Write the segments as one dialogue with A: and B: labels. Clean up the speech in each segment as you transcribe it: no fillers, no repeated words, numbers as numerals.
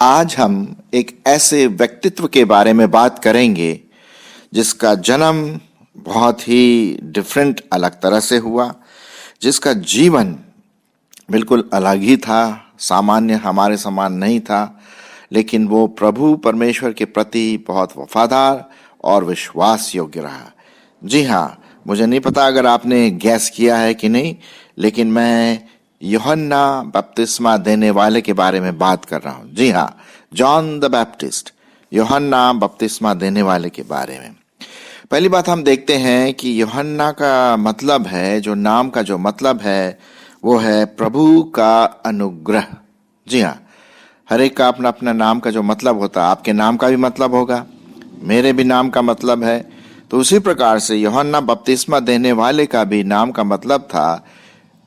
A: आज हम एक ऐसे व्यक्तित्व के बारे में बात करेंगे जिसका जन्म बहुत ही डिफरेंट अलग तरह से हुआ, जिसका जीवन बिल्कुल अलग ही था, सामान्य हमारे समान नहीं था, लेकिन वो प्रभु परमेश्वर के प्रति बहुत वफादार और विश्वास योग्य रहा। जी हाँ, मुझे नहीं पता अगर आपने गैस किया है कि नहीं, लेकिन मैं यूहन्ना बपतिस्मा देने वाले के बारे में बात कर रहा हूं। जी हाँ, जॉन द बैप्टिस्ट, यूहन्ना बपतिस्मा देने वाले के बारे में। पहली बात हम देखते हैं कि यूहन्ना का मतलब है, जो नाम का जो मतलब है वो है प्रभु का अनुग्रह। जी हाँ, हर एक का अपना अपना नाम का जो मतलब होता है, आपके नाम का भी मतलब होगा, मेरे भी नाम का मतलब है। तो उसी प्रकार से यूहन्ना बपतिस्मा देने वाले का भी नाम का मतलब था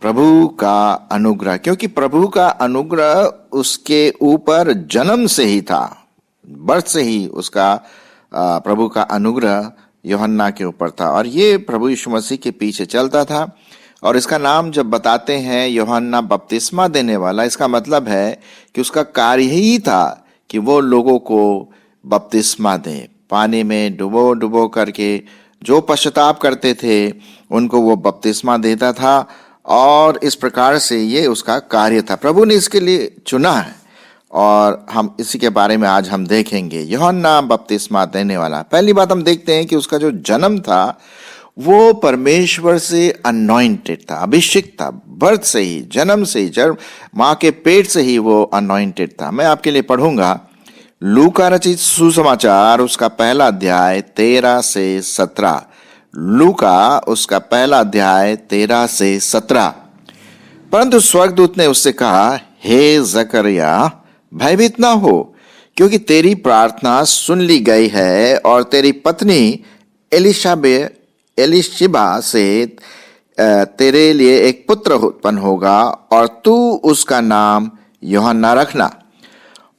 A: प्रभु का अनुग्रह, क्योंकि प्रभु का अनुग्रह उसके ऊपर जन्म से ही था, बर्थ से ही उसका प्रभु का अनुग्रह यूहन्ना के ऊपर था, और ये प्रभु यीशु मसीह के पीछे चलता था। और इसका नाम जब बताते हैं यूहन्ना बपतिस्मा देने वाला, इसका मतलब है कि उसका कार्य ही था कि वो लोगों को बपतिस्मा दे, पानी में डुबो डुबो करके जो पश्चाताप करते थे उनको वो बपतिस्मा देता था, और इस प्रकार से ये उसका कार्य था। प्रभु ने इसके लिए चुना है, और हम इसी के बारे में आज हम देखेंगे। यूहन्ना बपतिस्मा देने वाला, पहली बात हम देखते हैं कि उसका जो जन्म था वो परमेश्वर से अनॉइंटेड था, अभिषिक्त था, बर्थ से ही, जन्म से ही, जन्म माँ के पेट से ही वो अनॉइंटेड था। मैं आपके लिए पढ़ूंगा लूका रचित सुसमाचार, उसका पहला अध्याय 13 से 17। लूका उसका पहला अध्याय 13 से 17। परंतु स्वर्गदूत ने उससे कहा, हे जकरिया, भयभीत ना हो, क्योंकि तेरी प्रार्थना सुन ली गई है, और तेरी पत्नी एलिशिबा से तेरे लिए एक पुत्र उत्पन्न होगा, और तू उसका नाम यूहन्ना रखना।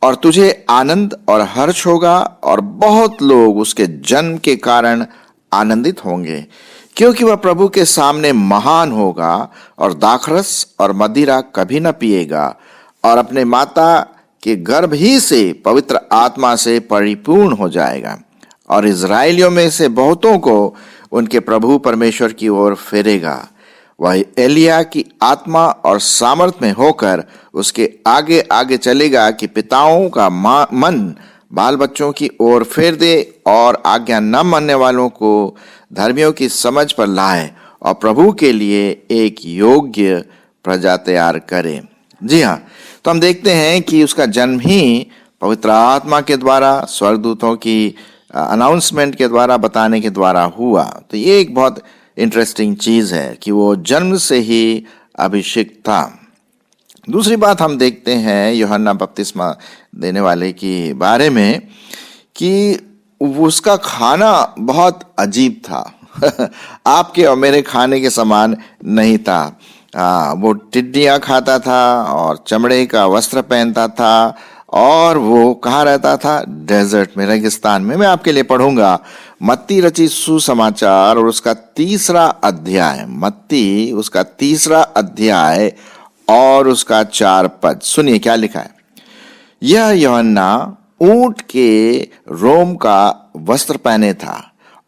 A: और तुझे आनंद और हर्ष होगा, और बहुत लोग उसके जन्म के कारण आनंदित होंगे, क्योंकि वह प्रभु के सामने महान होगा, और दाखरस और मदिरा कभी न पिएगा, और अपने माता के गर्भ ही से पवित्र आत्मा से परिपूर्ण हो जाएगा, और इज़राइलियों में से बहुतों को उनके प्रभु परमेश्वर की ओर फेरेगा। वह एलिया की आत्मा और सामर्थ में होकर उसके आगे आगे चलेगा, कि पिताओं का मन बाल बच्चों की ओर फेर दे, और आज्ञा न मानने वालों को धर्मियों की समझ पर लाए, और प्रभु के लिए एक योग्य प्रजा तैयार करे। जी हाँ, तो हम देखते हैं कि उसका जन्म ही पवित्र आत्मा के द्वारा, स्वर्गदूतों की अनाउंसमेंट के द्वारा, बताने के द्वारा हुआ। तो ये एक बहुत इंटरेस्टिंग चीज है कि वो जन्म से ही अभिषिक्त था। दूसरी बात हम देखते हैं यूहन्ना बपतिस्मा देने वाले के बारे में कि उसका खाना बहुत अजीब था। आपके और मेरे खाने के समान नहीं था। वो टिड्डियाँ खाता था, और चमड़े का वस्त्र पहनता था, और वो कहाँ रहता था? डेजर्ट में, रेगिस्तान में। मैं आपके लिए पढ़ूंगा मत्ती रचित सुसमाचार, और उसका 3 अध्याय, मत्ती उसका 3 अध्याय और उसका 4 पद। सुनिए क्या लिखा है। यह यूहन्ना ऊंट के रोम का वस्त्र पहने था,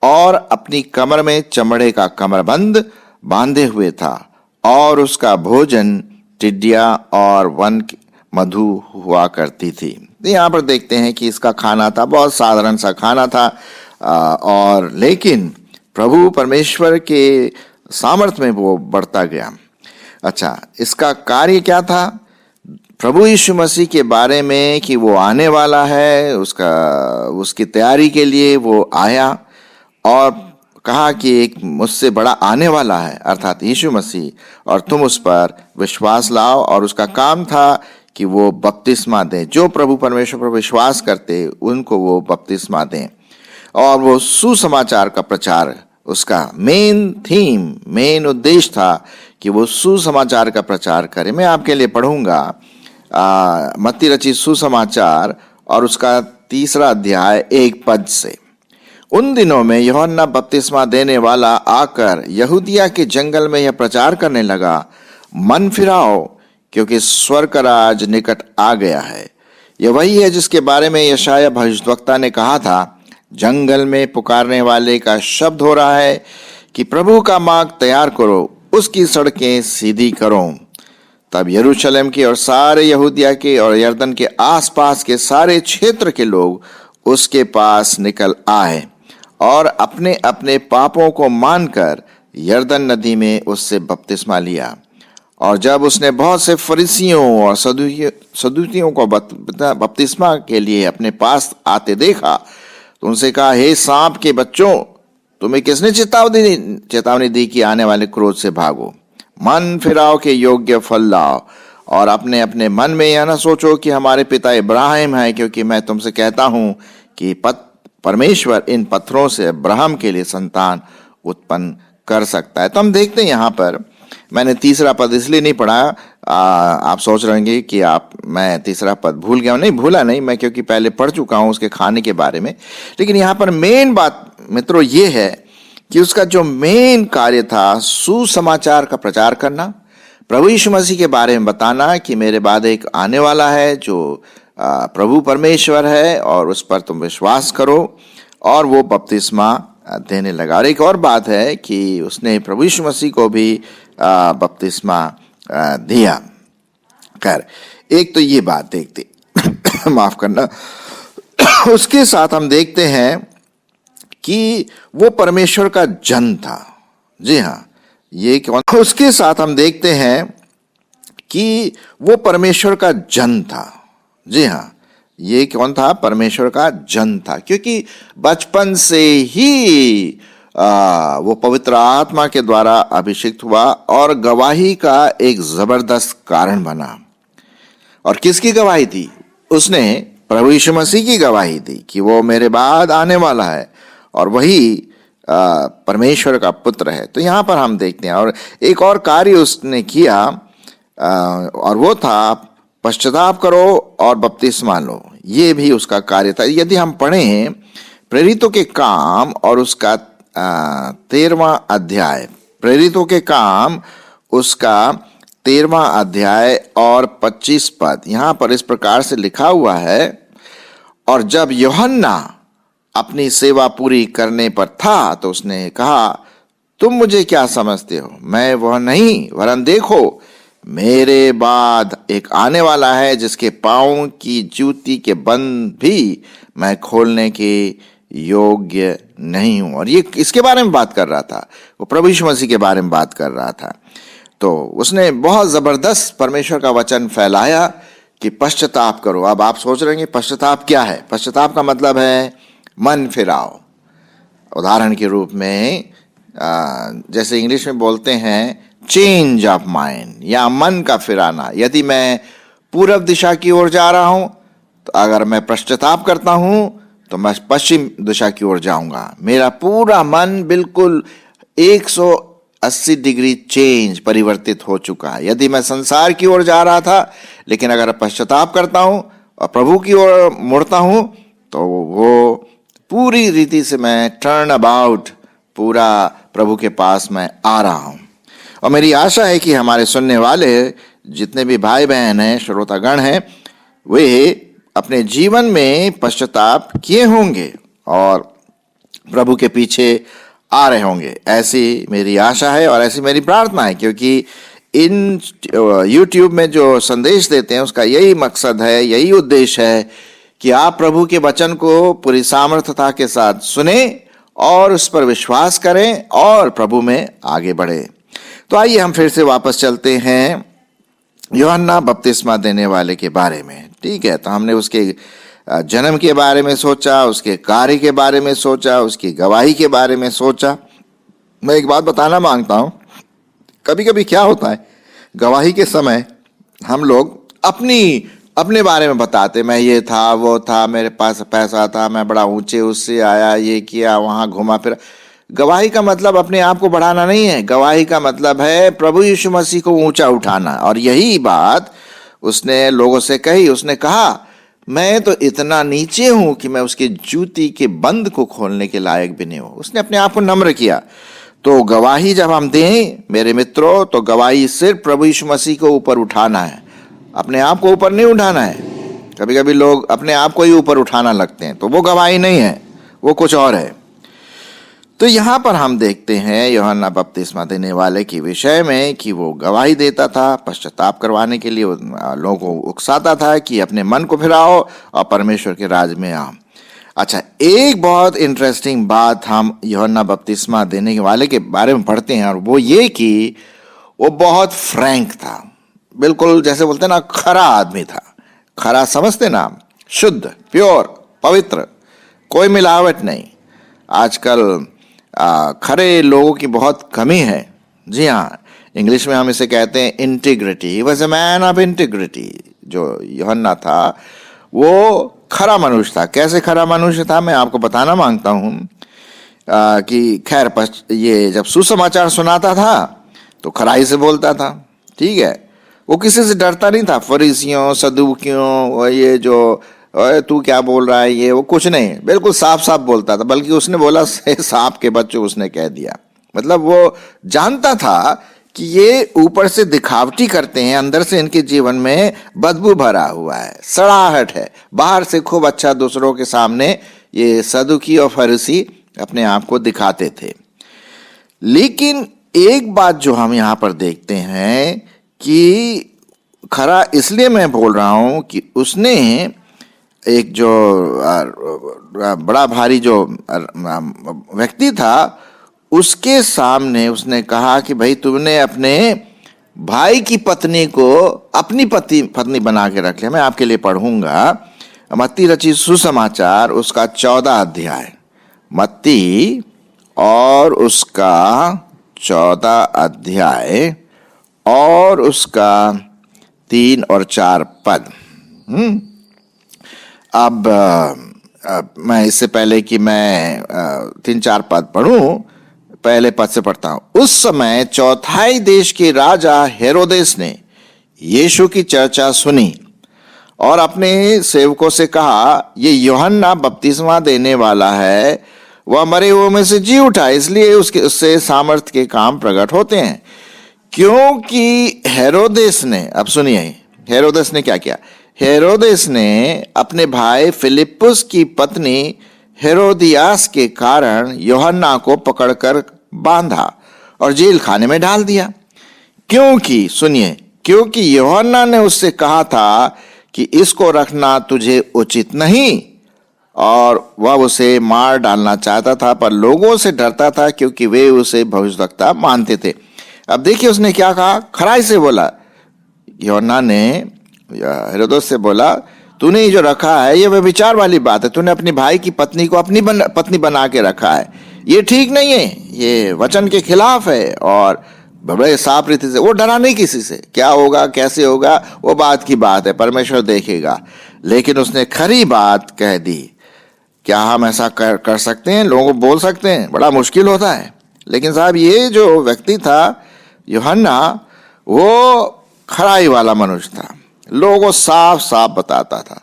A: और अपनी कमर में चमड़े का कमरबंद बांधे हुए था, और उसका भोजन टिड्डियाँ और वन मधु हुआ करती थी। यहाँ पर देखते हैं कि इसका खाना था, बहुत साधारण सा खाना था, और लेकिन प्रभु परमेश्वर के सामर्थ्य में वो बढ़ता गया। अच्छा, इसका कार्य क्या था? प्रभु यीशु मसीह के बारे में कि वो आने वाला है, उसकी तैयारी के लिए वो आया, और कहा कि एक मुझसे बड़ा आने वाला है, अर्थात यीशु मसीह, और तुम उस पर विश्वास लाओ। और उसका काम था कि वो बपतिस्मा दें, जो प्रभु परमेश्वर पर विश्वास करते उनको वो बपतिस्मा दें, और वो सुसमाचार का प्रचार, उसका मेन उद्देश्य था कि वो सुसमाचार का प्रचार करे। मैं आपके लिए पढ़ूंगा मत्ती रचित सुसमाचार, और उसका 3 अध्याय 1 पद से। उन दिनों में यूहन्ना बपतिस्मा देने वाला आकर यहूदिया के जंगल में यह प्रचार करने लगा, मन फिराओ, क्योंकि स्वर्ग का राज निकट आ गया है। यह वही है जिसके बारे में यशायाह भविष्यद्वक्ता ने कहा था, जंगल में पुकारने वाले का शब्द हो रहा है कि प्रभु का मार्ग तैयार करो, उसकी सड़कें सीधी करो। तब यरूशलेम के और सारे यहूदिया के और यरदन के आसपास के सारे क्षेत्र के लोग उसके पास निकल आए और अपने अपने पापों को मानकर यरदन नदी में उससे बपतिस्मा लिया। और जब उसने बहुत से फरीसियों और सदूकियों को बपतिस्मा के लिए अपने पास आते देखा तो उनसे कहा, हे सांप के बच्चों, तुम्हें किसने चेतावनी दी कि आने वाले क्रोध से भागो? मन फिराओ के योग्य फल लाओ और अपने अपने मन में यह न सोचो कि हमारे पिता इब्राहिम है, क्योंकि मैं तुमसे कहता हूं कि परमेश्वर इन पत्थरों से अब्राहम के लिए संतान उत्पन्न कर सकता है। तो हम देखते हैं यहाँ पर, मैंने तीसरा पद इसलिए नहीं पढ़ा, आप सोच रहे होंगे कि मैं तीसरा पद भूल गया हूं। नहीं, भूला नहीं मैं, क्योंकि पहले पढ़ चुका हूं उसके खाने के बारे में। लेकिन यहाँ पर मेन बात मित्रों ये है कि उसका जो मेन कार्य था, सुसमाचार का प्रचार करना, प्रभु यीशु मसीह के बारे में बताना कि मेरे बाद एक आने वाला है जो प्रभु परमेश्वर है और उस पर तुम विश्वास करो, और वो बपतिस्मा देने लगा। और एक और बात है कि उसने प्रभु यीशु मसीह को भी बपतिस्मा दिया। खैर, एक तो ये बात देखते माफ करना। उसके साथ हम देखते हैं कि वो परमेश्वर का जन था। जी हाँ, ये कौन? उसके साथ हम देखते हैं कि वो परमेश्वर का जन था। जी हाँ, ये कौन था? परमेश्वर का जन था, क्योंकि बचपन से ही वो पवित्र आत्मा के द्वारा अभिषिक्त हुआ और गवाही का एक जबरदस्त कारण बना। और किसकी गवाही थी? उसने प्रभु यीशु मसीह की गवाही दी कि वो मेरे बाद आने वाला है और वही परमेश्वर का पुत्र है। तो यहाँ पर हम देखते हैं, और एक और कार्य उसने किया और वो था पश्चाताप करो और बपतिस्मा लो। ये भी उसका कार्य था। यदि हम पढ़ें प्रेरितों के काम और उसका 13वां अध्याय, प्रेरितों के काम उसका 13वां अध्याय और 25 पद, यहाँ पर इस प्रकार से लिखा हुआ है, और जब यूहन्ना अपनी सेवा पूरी करने पर था तो उसने कहा, तुम मुझे क्या समझते हो? मैं वह नहीं, वरन देखो मेरे बाद एक आने वाला है जिसके पांव की जूती के बंद भी मैं खोलने के योग्य नहीं हूं। और ये इसके बारे में बात कर रहा था, वो प्रभु यीशु मसीह के बारे में बात कर रहा था। तो उसने बहुत जबरदस्त परमेश्वर का वचन फैलाया कि पश्चाताप करो। अब आप सोच रहे हैं पश्चाताप क्या है? पश्चाताप का मतलब है मन फिराओ। उदाहरण के रूप में जैसे इंग्लिश में बोलते हैं चेंज ऑफ माइंड, या मन का फिराना। यदि मैं पूर्व दिशा की ओर जा रहा हूं तो अगर मैं पश्चाताप करता हूं तो मैं पश्चिम दिशा की ओर जाऊंगा। मेरा पूरा मन बिल्कुल 180 डिग्री चेंज, परिवर्तित हो चुका है। यदि मैं संसार की ओर जा रहा था, लेकिन अगर पश्चाताप करता हूं और प्रभु की ओर मुड़ता हूं तो वो पूरी रीति से मैं टर्न अबाउट, पूरा प्रभु के पास मैं आ रहा हूं। और मेरी आशा है कि हमारे सुनने वाले जितने भी भाई बहन हैं, श्रोतागण हैं, वे अपने जीवन में पश्चाताप किए होंगे और प्रभु के पीछे आ रहे होंगे। ऐसी मेरी आशा है और ऐसी मेरी प्रार्थना है, क्योंकि इन YouTube में जो संदेश देते हैं उसका यही मकसद है, यही उद्देश्य है कि आप प्रभु के वचन को पूरी सामर्थ्यता के साथ सुने और उस पर विश्वास करें और प्रभु में आगे बढ़े। तो आइए हम फिर से वापस चलते हैं यूहन्ना बपतिस्मा देने वाले के बारे में। ठीक है, तो हमने उसके जन्म के बारे में सोचा, उसके कार्य के बारे में सोचा, उसकी गवाही के बारे में सोचा। मैं एक बात बताना मांगता हूं, कभी कभी क्या होता है, गवाही के समय हम लोग अपने बारे में बताते, मैं ये था, वो था, मेरे पास पैसा था, मैं बड़ा ऊंचे उससे आया, ये किया, वहां घुमा फिरा। गवाही का मतलब अपने आप को बढ़ाना नहीं है। गवाही का मतलब है प्रभु यीशु मसीह को ऊंचा उठाना। और यही बात उसने लोगों से कही। उसने कहा, मैं तो इतना नीचे हूं कि मैं उसके जूती के बंद को खोलने के लायक भी नहीं हूं। उसने अपने आप को नम्र किया। तो गवाही जब हम दें मेरे मित्रों, तो गवाही सिर्फ प्रभु यीशु मसीह को ऊपर उठाना है, अपने आप को ऊपर नहीं उठाना है। कभी कभी लोग अपने आप को ही ऊपर उठाना लगते हैं, तो वो गवाही नहीं है, वो कुछ और है। तो यहाँ पर हम देखते हैं यूहन्ना बपतिस्मा देने वाले के विषय में कि वो गवाही देता था, पश्चाताप करवाने के लिए लोगों को उकसाता था कि अपने मन को फिराओ और परमेश्वर के राज में आओ। अच्छा, एक बहुत इंटरेस्टिंग बात हम यूहन्ना बपतिस्मा देने वाले के बारे में पढ़ते हैं, और वो ये कि वो बहुत फ्रैंक था, बिल्कुल जैसे बोलते हैं ना, खरा आदमी था। खरा समझते ना, शुद्ध, प्योर, पवित्र, कोई मिलावट नहीं। आजकल खरे लोगों की बहुत कमी है। जी हाँ, इंग्लिश में हम इसे कहते हैं integrity. He was a man of integrity. जो यूहन्ना था वो खरा मनुष्य था। कैसे खरा मनुष्य था, मैं आपको बताना मांगता हूँ कि खैर ये जब सुसमाचार सुनाता था तो खराई से बोलता था, ठीक है। वो किसी से डरता नहीं था, फरीसियों, सदूकियों, ये जो तू क्या बोल रहा है, ये वो कुछ नहीं, बिल्कुल साफ साफ बोलता था। बल्कि उसने बोला सांप के बच्चों, उसने कह दिया। मतलब वो जानता था कि ये ऊपर से दिखावटी करते हैं, अंदर से इनके जीवन में बदबू भरा हुआ है, सड़ाहट है। बाहर से खूब अच्छा दूसरों के सामने ये सदुकी और फरीसी अपने आप को दिखाते थे। लेकिन एक बात जो हम यहाँ पर देखते हैं कि खरा इसलिए मैं बोल रहा हूं कि उसने एक जो बड़ा भारी जो व्यक्ति था, उसके सामने उसने कहा कि भाई तुमने अपने भाई की पत्नी को अपनी पत्नी बना के रख लिया। मैं आपके लिए पढ़ूंगा मत्ती रचित सुसमाचार उसका 14 अध्याय, मत्ती और उसका 14 अध्याय और उसका 3 और 4 पद। अब मैं इससे पहले कि मैं 3-4 पद पढ़ूं, पहले पद से पढ़ता हूं। उस समय चौथाई देश के राजा हेरोदेस ने यीशु की चर्चा सुनी और अपने सेवकों से कहा, ये यूहन्ना बपतिस्मा देने वाला है, वह मरे हुओं में से जी उठा, इसलिए उससे सामर्थ्य के काम प्रकट होते हैं। क्योंकि हेरोदेस ने, अब सुनिए, हेरोदेस ने क्या किया। हेरोदेस ने अपने भाई फिलिप्पुस की पत्नी हेरोदियास के कारण यूहन्ना को पकड़कर बांधा और जेल खाने में डाल दिया। क्योंकि सुनिए, क्योंकि यूहन्ना ने उससे कहा था कि इसको रखना तुझे उचित नहीं, और वह उसे मार डालना चाहता था, पर लोगों से डरता था क्योंकि वे उसे भविष्यवक्ता मानते थे। अब देखिए उसने क्या कहा, खराई से बोला। यूहन्ना ने हेरोदेस से बोला, तूने ये जो रखा है ये व्यभिचार वाली बात है, तूने अपने भाई की पत्नी को अपनी पत्नी बना के रखा है, ये ठीक नहीं है, ये वचन के खिलाफ है। और बड़े साफ रीति से, वो डरा नहीं किसी से, क्या होगा कैसे होगा वो बात की बात है, परमेश्वर देखेगा। लेकिन उसने खरी बात कह दी। क्या हम ऐसा कर सकते हैं? लोगों को बोल सकते हैं? बड़ा मुश्किल होता है। लेकिन साहब ये जो व्यक्ति था यूहन्ना, वो खराई वाला मनुष्य था, लोगों को साफ साफ बताता था।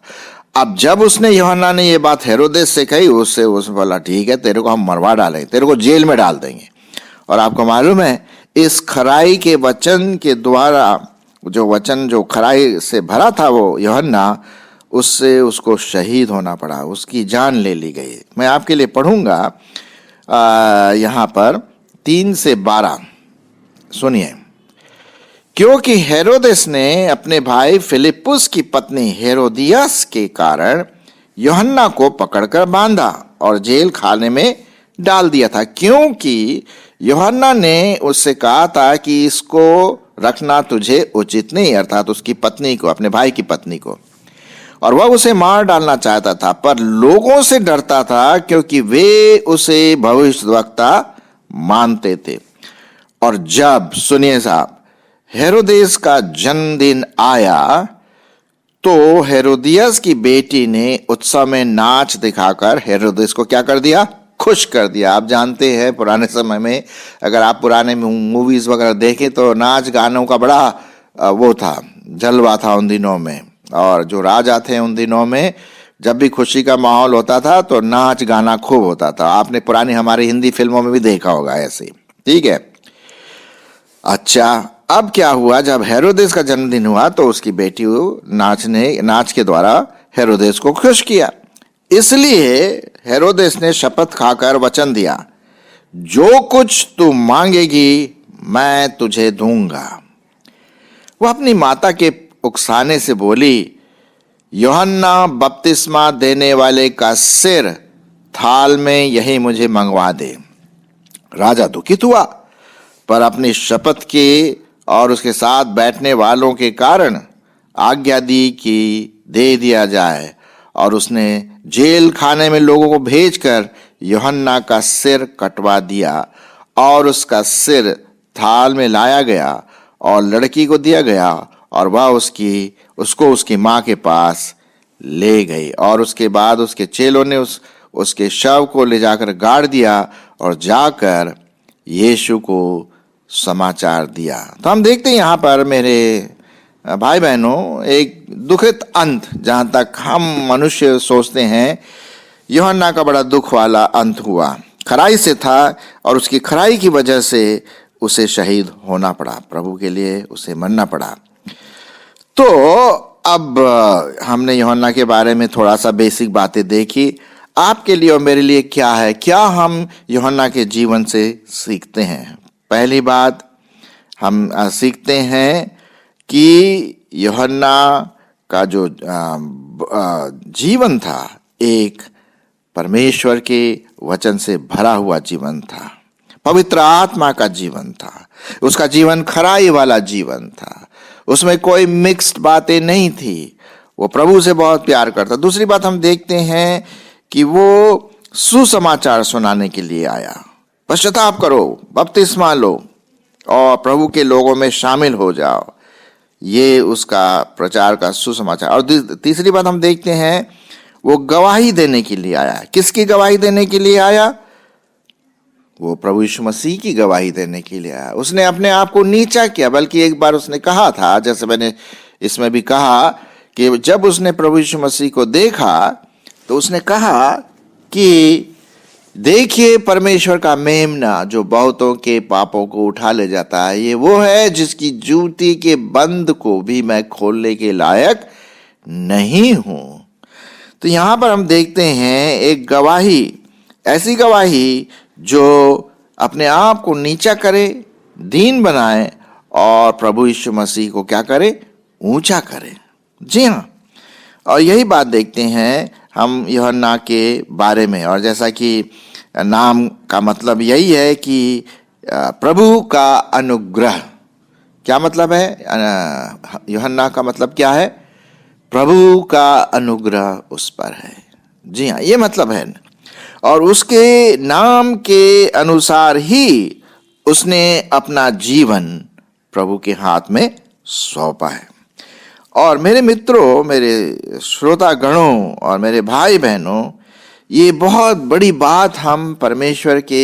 A: अब जब उसने यूहन्ना ने ये बात हेरोदेस से कही, उससे बोला, ठीक है, तेरे को हम मरवा डालेंगे, तेरे को जेल में डाल देंगे। और आपको मालूम है, इस खराई के वचन के द्वारा, जो वचन जो खराई से भरा था वो यूहन्ना, उससे उसको शहीद होना पड़ा, उसकी जान ले ली गई। मैं आपके लिए पढ़ूंगा यहाँ पर 3 से 12, सुनिए। क्योंकि हेरोदेस ने अपने भाई फिलिप्पुस की पत्नी हेरोदियास के कारण यूहन्ना को पकड़कर बांधा और जेल खाने में डाल दिया था। क्योंकि यूहन्ना ने उससे कहा था कि इसको रखना तुझे उचित नहीं, अर्थात उसकी पत्नी को, अपने भाई की पत्नी को, और वह उसे मार डालना चाहता था, पर लोगों से डरता था क्योंकि वे उसे भविष्यद्वक्ता मानते थे। और जब, सुनिए साहब, हेरोदेस का जन्मदिन आया तो हेरोदियस की बेटी ने उत्सव में नाच दिखाकर हेरोदेस को क्या कर दिया? खुश कर दिया। आप जानते हैं पुराने समय में, अगर आप पुराने मूवीज वगैरह देखें तो नाच गानों का बड़ा वो था, जलवा था उन दिनों में। और जो राजा थे उन दिनों में, जब भी खुशी का माहौल होता था तो नाच गाना खूब होता था। आपने पुरानी हमारी हिंदी फिल्मों में भी देखा होगा ऐसे, ठीक है। अच्छा, अब क्या हुआ, जब हेरोदेस का जन्मदिन हुआ तो उसकी बेटी नाच के द्वारा हेरोदेस को खुश किया। इसलिए हेरोदेस ने शपथ खाकर वचन दिया, जो कुछ तू मांगेगी मैं तुझे दूंगा। वह अपनी माता के उकसाने से बोली, यूहन्ना बपतिस्मा देने वाले का सिर थाल में यही मुझे मंगवा दे। राजा दुखित हुआ, पर अपनी शपथ के और उसके साथ बैठने वालों के कारण आज्ञा दी कि दे दिया जाए, और उसने जेल खाने में लोगों को भेजकर यूहन्ना का सिर कटवा दिया, और उसका सिर थाल में लाया गया और लड़की को दिया गया, और वह उसको उसकी माँ के पास ले गई। और उसके बाद उसके चेलों ने उसके शव को ले जाकर गाड़ दिया और जाकर यीशु को समाचार दिया। तो हम देखते हैं यहाँ पर मेरे भाई बहनों, एक दुखित अंत, जहाँ तक हम मनुष्य सोचते हैं। यूहन्ना का बड़ा दुख वाला अंत हुआ, खराई से था, और उसकी खराई की वजह से उसे शहीद होना पड़ा, प्रभु के लिए उसे मरना पड़ा। तो अब हमने यूहन्ना के बारे में थोड़ा सा बेसिक बातें देखी। आपके लिए और मेरे लिए क्या है, क्या हम यूहन्ना के जीवन से सीखते हैं? पहली बात हम सीखते हैं कि यूहन्ना का जो जीवन था, एक परमेश्वर के वचन से भरा हुआ जीवन था, पवित्र आत्मा का जीवन था। उसका जीवन खराई वाला जीवन था, उसमें कोई मिक्स्ड बातें नहीं थी। वो प्रभु से बहुत प्यार करता। दूसरी बात हम देखते हैं कि वो सुसमाचार सुनाने के लिए आया। पश्चाताप करो, बपतिस्मा लो और प्रभु के लोगों में शामिल हो जाओ। ये उसका प्रचार का सुसमाचार। और तीसरी बात हम देखते हैं, वो गवाही देने के लिए आया। किसकी गवाही देने के लिए आया? वो प्रभु यीशु मसीह की गवाही देने के लिए आया। उसने अपने आप को नीचा किया, बल्कि एक बार उसने कहा था, जैसे मैंने इसमें भी कहा, कि जब उसने प्रभु यीशु मसीह को देखा तो उसने कहा कि देखिए परमेश्वर का मेमना जो बहुतों के पापों को उठा ले जाता है, ये वो है जिसकी जूती के बंद को भी मैं खोलने के लायक नहीं हूं। तो यहां पर हम देखते हैं एक गवाही, ऐसी गवाही जो अपने आप को नीचा करे, दीन बनाए, और प्रभु यीशु मसीह को क्या करे? ऊंचा करे। जी हाँ, और यही बात देखते हैं हम यूहन्ना के बारे में। और जैसा कि नाम का मतलब यही है कि प्रभु का अनुग्रह। क्या मतलब है? यूहन्ना का मतलब क्या है? प्रभु का अनुग्रह उस पर है। जी हाँ, ये मतलब है। और उसके नाम के अनुसार ही उसने अपना जीवन प्रभु के हाथ में सौंपा है। और मेरे मित्रों, मेरे श्रोतागणों और मेरे भाई बहनों, ये बहुत बड़ी बात हम परमेश्वर के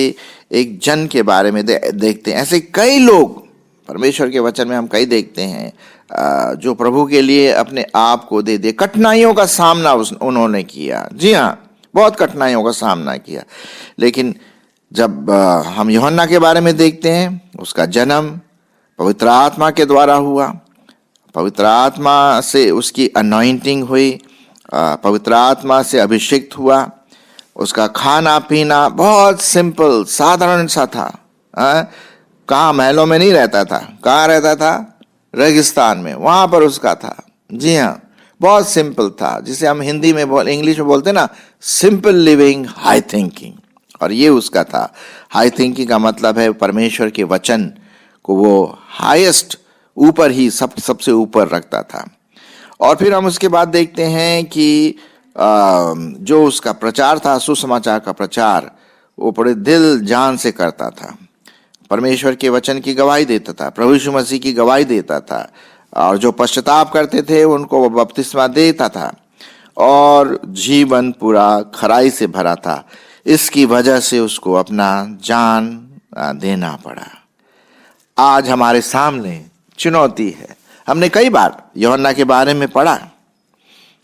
A: एक जन के बारे में देखते हैं। ऐसे कई लोग परमेश्वर के वचन में हम कई देखते हैं जो प्रभु के लिए अपने आप को दे दे। कठिनाइयों का सामना उन्होंने किया। जी हाँ, बहुत कठिनाइयों का सामना किया। लेकिन जब हम यूहन्ना के बारे में देखते हैं, उसका जन्म पवित्र आत्मा के द्वारा हुआ, पवित्र आत्मा से उसकी अनॉइंटिंग हुई, पवित्र आत्मा से अभिषेक हुआ। उसका खाना पीना बहुत सिंपल, साधारण सा था। कहाँ महलों में नहीं रहता था। कहाँ रहता था? रेगिस्तान में, वहां पर उसका था। जी हाँ, बहुत सिंपल था, जिसे हम हिंदी में इंग्लिश में बोलते ना, सिंपल लिविंग हाई थिंकिंग। और ये उसका था। हाई थिंकिंग का मतलब है परमेश्वर के वचन को वो हाईएस्ट, ऊपर ही सबसे ऊपर रखता था। और फिर हम उसके बाद देखते हैं कि जो उसका प्रचार था, सुसमाचार का प्रचार, वो बड़े दिल जान से करता था। परमेश्वर के वचन की गवाही देता था, प्रभु यीशु मसीह की गवाही देता था, और जो पश्चाताप करते थे उनको वो बपतिस्मा देता था, और जीवन पूरा खराई से भरा था। इसकी वजह से उसको अपना जान देना पड़ा। आज हमारे सामने चुनौती है। हमने कई बार यूहन्ना के बारे में पढ़ा,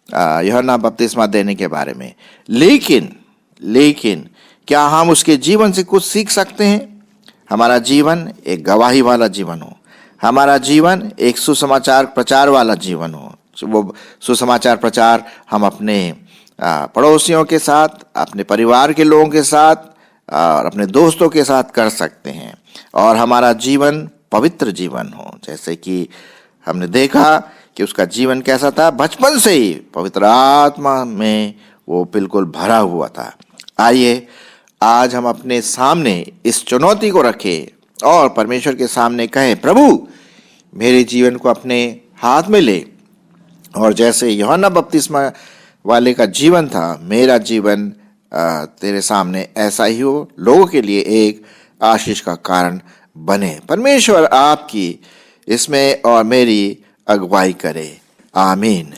A: यूहन्ना बपतिस्मा देने के बारे में। लेकिन क्या हम उसके जीवन से कुछ सीख सकते हैं? हमारा जीवन एक गवाही वाला जीवन हो, हमारा जीवन एक सुसमाचार प्रचार वाला जीवन हो। वो सुसमाचार प्रचार हम अपने पड़ोसियों के साथ, अपने परिवार के लोगों के साथ और अपने दोस्तों के साथ कर सकते हैं, और हमारा जीवन पवित्र जीवन हो। जैसे कि हमने देखा कि उसका जीवन कैसा था, बचपन से ही पवित्र आत्मा में वो बिल्कुल भरा हुआ था। आइए आज हम अपने सामने इस चुनौती को रखें और परमेश्वर के सामने कहें, प्रभु मेरे जीवन को अपने हाथ में ले, और जैसे यूहन्ना बपतिस्मा वाले का जीवन था, मेरा जीवन तेरे सामने ऐसा ही हो, लोगों के लिए एक आशीष का कारण बने। परमेश्वर आपकी इसमें और मेरी अगुवाई करे। आमीन।